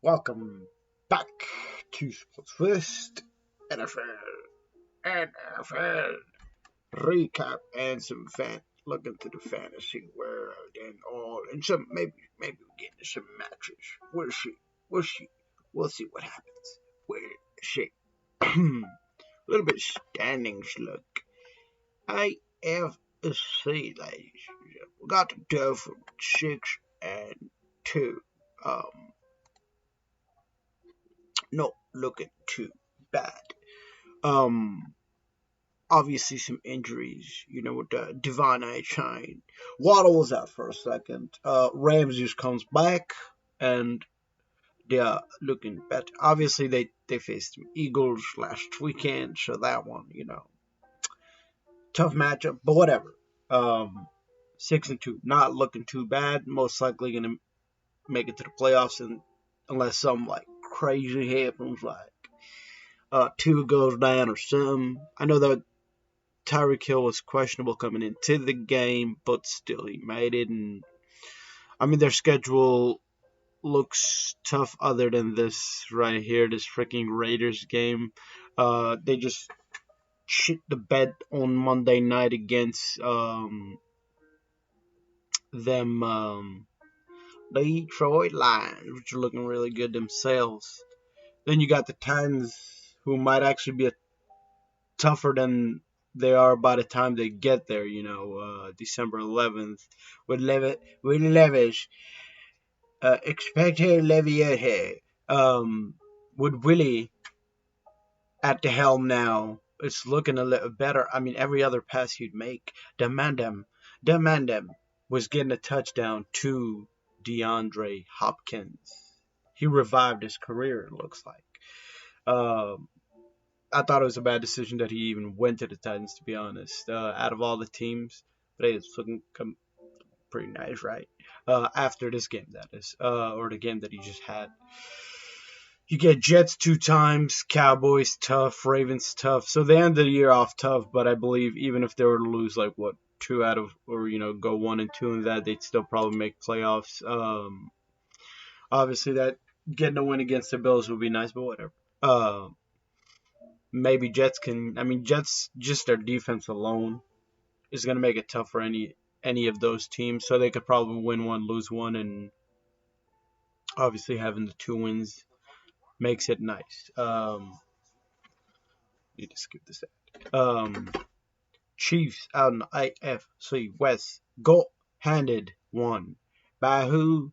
Welcome back to Sports First NFL recap and some look into the fantasy world and all, and some maybe we get into some matches. We'll see, we'll see what happens. We'll see. A little bit standings look. AFC, ladies. We got the Dolphins 6-2. Um, Not looking too bad. Um, Obviously some injuries. With the Devon A. Chain. Waddle was out for a second. Rams just comes back and they are looking better. Obviously they faced the Eagles last weekend, so that one, tough matchup, but whatever. Um, 6-2, not looking too bad. Most likely gonna make it to the playoffs, and unless something like crazy happens, like two goes down or something. I know that Tyreek Hill was questionable coming into the game, but still he made it. And I mean, their schedule looks tough other than this right here, this freaking Raiders game. They just shit the bed on Monday night against them Detroit Lions, which are looking really good themselves. Then you got the Titans, who might actually be tougher than they are by the time they get there. December 11th with Levis, Expecto Leviate, with Willie at the helm now. It's looking a little better. I mean, every other pass he'd make, demand him was getting a touchdown to DeAndre Hopkins. He revived his career, it looks like. Um, I thought it was a bad decision that he even went to the Titans, to be honest. Out of all the teams, but it's looking pretty nice, right? After this game, that is, or the game that he just had. You get Jets 2 times, Cowboys tough, Ravens tough. So they end the year off tough, but I believe even if they were to lose like what 2 out of, or go 1-2 in that, they'd still probably make playoffs. Obviously that getting a win against the Bills would be nice, but whatever. Maybe Jets can. I mean, Jets just their defense alone is going to make it tough for any of those teams. So they could probably win one, lose one, and obviously having the 2 wins makes it nice. Need to skip this. Chiefs out in the AFC West go handed one by who?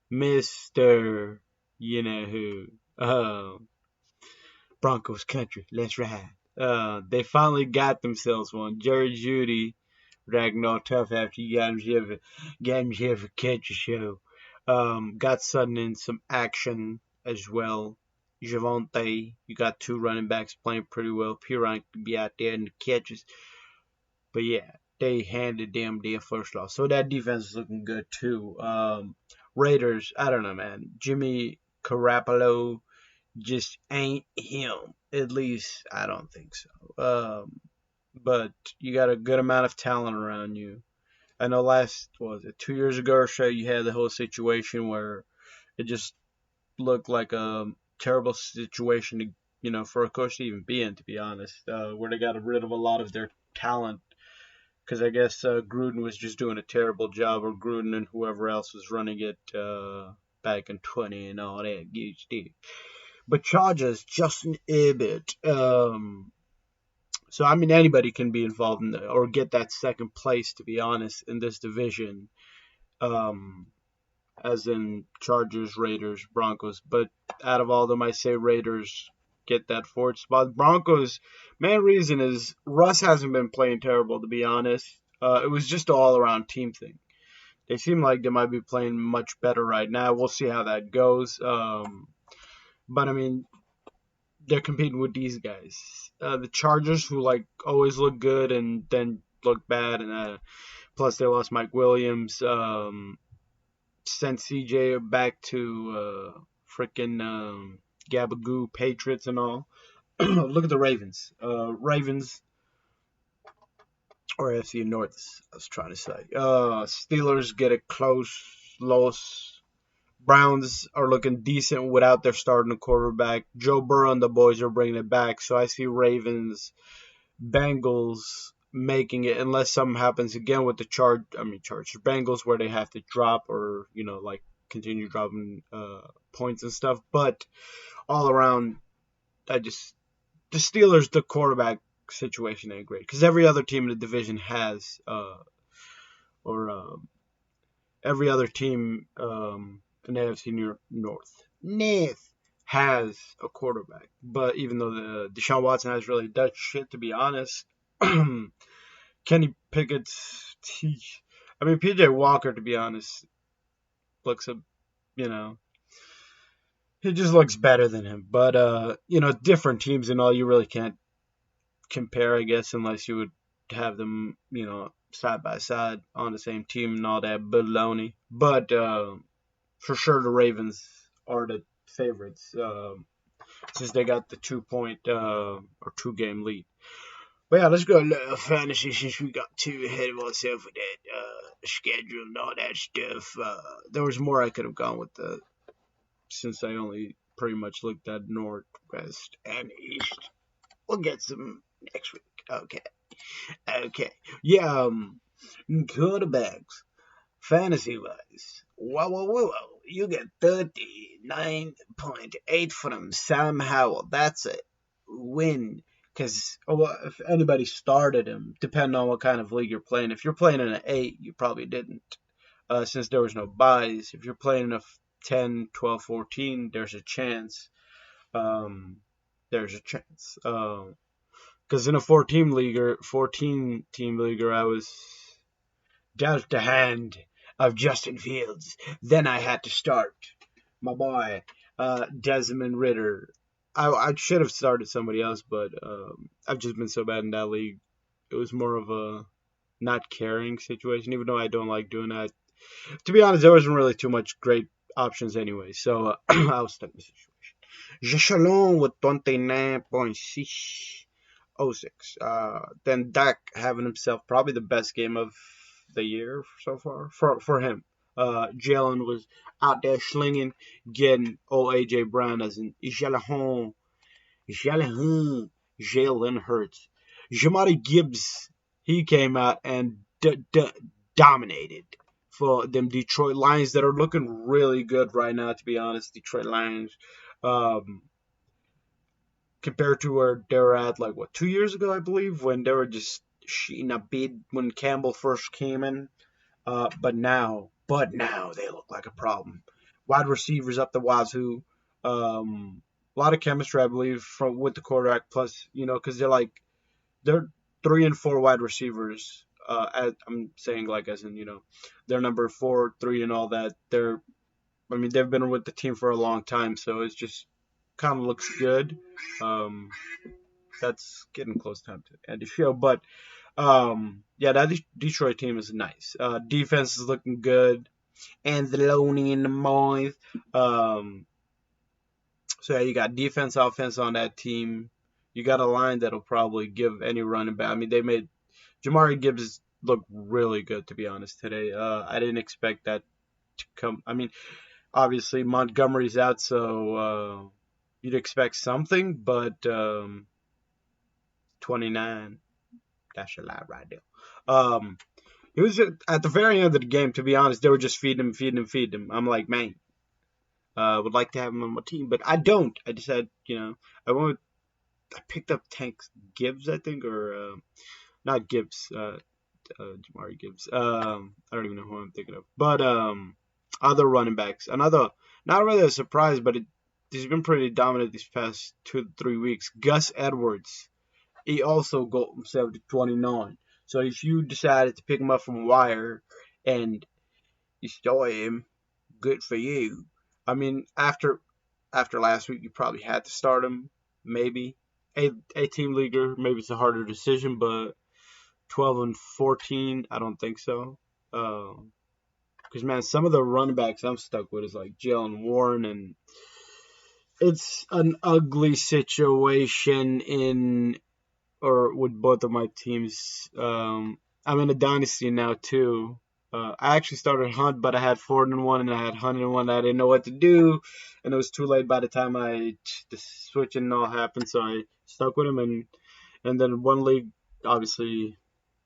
Mister, you know who? Broncos country. Let's ride. They finally got themselves one. Jerry Judy Ragnar tough after you got him here for catch a show. Got Sutton in some action as well. Javonte, you got 2 running backs playing pretty well. Piran could be out there in the catches. But yeah, they handed them their first loss. So that defense is looking good too. Raiders, I don't know, man. Jimmy Garoppolo just ain't him. At least I don't think so. But you got a good amount of talent around you. I know last, what was it, 2 years ago or so, you had the whole situation where it just looked like a terrible situation to, for a coach to even be in, to be honest, where they got rid of a lot of their talent because I guess Gruden was just doing a terrible job, or Gruden and whoever else was running it back in 20 and all that good stuff. But Chargers, Justin Herbert. So I mean, anybody can be involved in or get that second place. To be honest, in this division, um, as in Chargers, Raiders, Broncos. But out of all of them, I say Raiders get that fourth spot. Broncos, main reason is Russ hasn't been playing terrible, to be honest. It was just an all-around team thing. They seem like they might be playing much better right now. We'll see how that goes. But I mean, they're competing with these guys. The Chargers, who like always look good and then look bad, and plus they lost Mike Williams. Sent CJ back to freaking Gabagoo Patriots and all. Look at the Ravens. Ravens or AFC North. I was trying to say. Steelers get a close loss. Browns are looking decent without their starting quarterback. Joe Burrow and the boys are bringing it back, so I see Ravens, Bengals making it unless something happens again with the Chargers, Bengals where they have to drop or like continue dropping points and stuff. But all around, I just the Steelers, the quarterback situation ain't great because every other team in the division has or every other team in the AFC North has a quarterback. But even though the Deshaun Watson has really done shit, to be honest, Kenny Pickett's, PJ Walker, to be honest, looks he just looks better than him. But different teams and all, you really can't compare, I guess, unless you would have them, side by side on the same team and all that baloney. But for sure, the Ravens are the favorites since they got the 2-point or 2-game lead. But yeah, let's go a little fantasy since we got too ahead of ourselves with that schedule and all that stuff. There was more I could have gone with since I only pretty much looked at North, West, and East. We'll get some next week. Okay. Yeah, quarterbacks, fantasy-wise. Whoa. You get 39.8 from Sam Howell. That's a win. Because if anybody started him, depending on what kind of league you're playing, if you're playing in an 8, you probably didn't, since there was no buys. If you're playing in a 10, 12, 14, there's a chance. Because in a 14-team leaguer, I was dealt the hand of Justin Fields. Then I had to start my boy, Desmond Ridder. I should have started somebody else, but I've just been so bad in that league. It was more of a not caring situation, even though I don't like doing that. To be honest, there wasn't really too much great options anyway, so I was stuck in the situation. Jachalon with 29.606. Then Dak having himself probably the best game of the year so far for him. Jalen was out there slinging, getting old AJ Brown as in Jalen Hurts. Jamari Gibbs, he came out and dominated for them Detroit Lions that are looking really good right now, to be honest. Detroit Lions, compared to where they were at, 2 years ago, I believe, when they were just sheeting a bid when Campbell first came in. But now they look like a problem. Wide receivers up the wazoo. A lot of chemistry, I believe, with the quarterback. Plus, because they're 3 and 4 wide receivers. I'm saying as in they're number 4, 3, and all that. They've been with the team for a long time, so it's just kind of looks good. That's getting close time to end the show, but. That Detroit team is nice. Defense is looking good. And the Loney and the Moise. You got defense, offense on that team. You got a line that'll probably give any running back. They made Jamari Gibbs look really good, to be honest, today. I didn't expect that to come. Obviously Montgomery's out, so you'd expect something, but 29. That's a lot right there. It was at the very end of the game, to be honest, they were just feeding him. I'm like, man, would like to have him on my team, but I don't. I decided, I picked up Tank Gibbs, I think, or not Gibbs, Jamari Gibbs. I don't even know who I'm thinking of, but other running backs. Another, not really a surprise, but he's been pretty dominant these past 2 to 3 weeks. Gus Edwards. He also got himself to 29. So if you decided to pick him up from wire and you stole him, good for you. After last week, you probably had to start him. Maybe a team leaguer. Maybe it's a harder decision, but 12 and 14, I don't think so. Because man, some of the running backs I'm stuck with is like Jalen Warren, and it's an ugly situation with both of my teams. I'm in a dynasty now too. I actually started Hunt, but I had Ford in one and I had Hunt in one. I didn't know what to do, and it was too late by the time the switching all happened. So I stuck with him, and then one league, obviously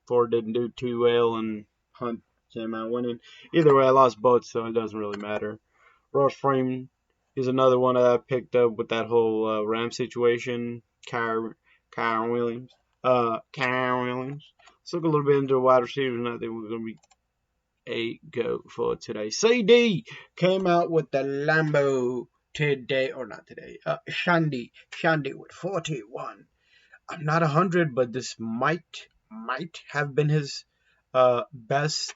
Ford didn't do too well, and Hunt came out winning. Either way, I lost both, so it doesn't really matter. Ross Frame is another one that I picked up with that whole Ram situation. Kyron Williams. Kyron Williams. Let's look a little bit into the wide receivers, and I think we're going to be a go for today. CD came out with the Lambo today, or not today. Shandy with 41. I'm not 100, but this might have been his best.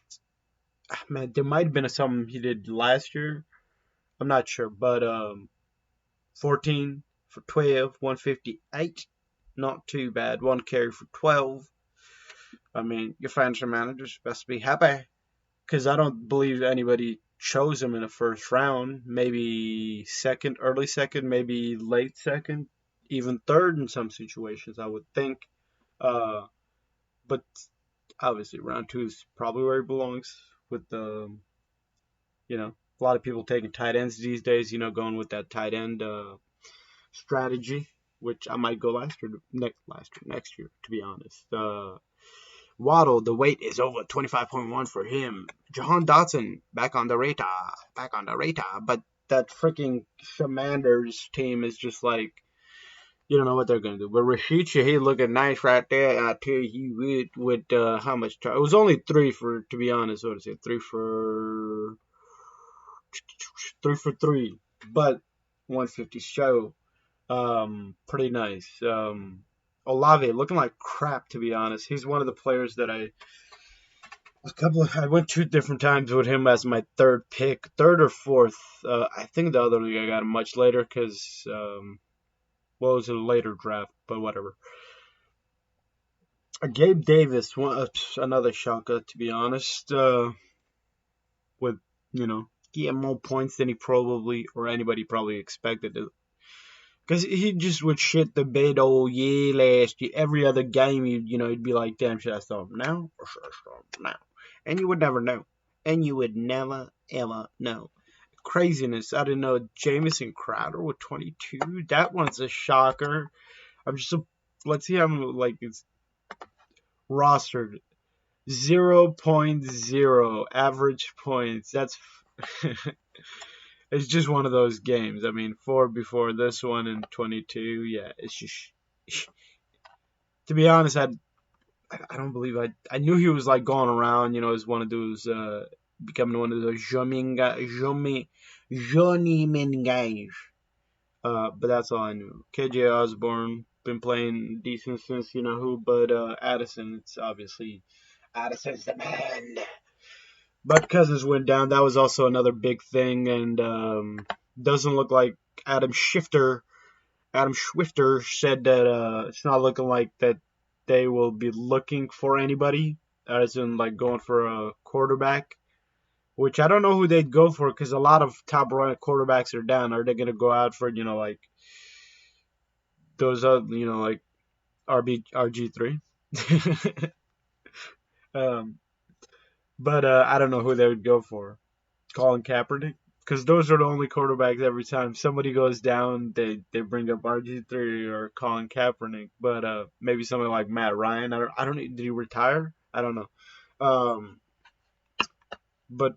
Man, there might have been something he did last year. I'm not sure, but 14 for 12, 158. Not too bad. One carry for 12. I mean, your fantasy managers best be happy, because I don't believe anybody chose him in the first round. Maybe second, early second, maybe late second, even third in some situations, I would think. But obviously, round two is probably where he belongs. With a lot of people taking tight ends these days. Going with that tight end strategy, which I might go next year, to be honest. Waddle, the weight is over 25.1 for him. Jahan Dotson, back on the radar. But that freaking Commanders team is just like, you don't know what they're going to do. But Rashid Shaheed looking nice right there. And I tell you, with how much time? It was only to be honest, what is it? Three for three. But 150 show. Pretty nice. Olave looking like crap, to be honest. He's one of the players that I went two different times with him as my third or fourth. I think the other league I got him much later because it was a later draft, but whatever. Gabe Davis, another shocker, to be honest. With getting more points than he anybody probably expected. Because he just would shit the bed all year last year. Every other game, he'd be like, damn, should I start him now? Or should I start him now? And you would never know. And you would never, ever know. Craziness. I didn't know Jamison Crowder with 22. That one's a shocker. Let's see how it's rostered. 0.0 average points. That's... It's just one of those games. I mean, 4 before this one and 22. Yeah, it's just... To be honest, I don't believe I knew he was like going around, as one of those, becoming one of those journeyman guys. But that's all I knew. KJ Osborne, been playing decent since who, but Addison, it's obviously Addison's the man. But Cousins went down. That was also another big thing, and doesn't look like Adam Schefter said that it's not looking like that they will be looking for anybody, as in like going for a quarterback, which I don't know who they'd go for because a lot of top ranked quarterbacks are down. Are they going to go out for, like those other, like RG3? But I don't know who they would go for. Colin Kaepernick? Because those are the only quarterbacks every time somebody goes down, they bring up RG3 or Colin Kaepernick. But maybe something like Matt Ryan. I don't know. Did he retire? I don't know. But,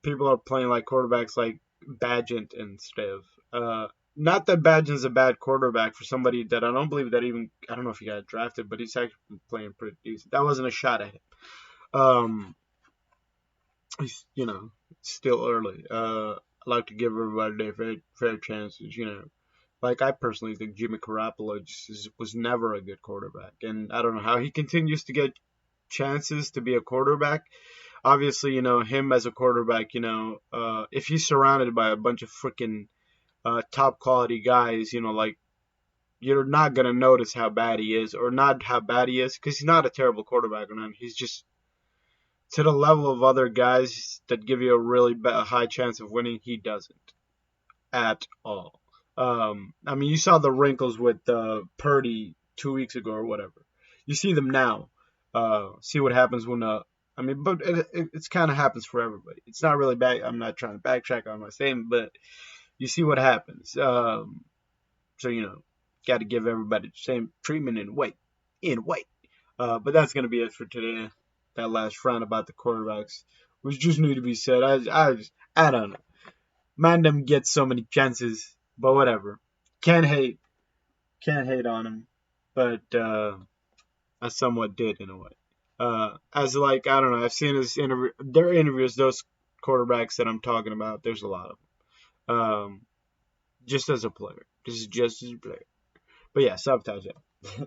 people are playing like quarterbacks like Badgett and stuff. Not that Badgett's a bad quarterback for somebody that I don't believe that even, I don't know if he got drafted, but he's actually playing pretty decent. That wasn't a shot at him. He's, still early. I like to give everybody their fair chances, Like, I personally think Jimmy Garoppolo was never a good quarterback. And I don't know how he continues to get chances to be a quarterback. Obviously, him as a quarterback, if he's surrounded by a bunch of freaking top quality guys, like, you're not going to notice how bad he is, or not how bad he is, because he's not a terrible quarterback. He's just to the level of other guys that give you a really high chance of winning. He doesn't at all. You saw the wrinkles with Purdy 2 weeks ago or whatever. You see them now. See what happens when I mean, but it's kind of happens for everybody. It's not really back. I'm not trying to backtrack on my statement, but you see what happens. So got to give everybody the same treatment in weight. In weight. But that's gonna be it for today. That last round about the quarterbacks, which just need to be said. I don't know. Man, them get so many chances, but whatever. Can't hate. Can't hate on him, but I somewhat did in a way. As like I don't know, I've seen his interview. Their interviews, those quarterbacks that I'm talking about. There's a lot of them. Just as a player, this is just as a player. But yeah, sabotage. Yeah.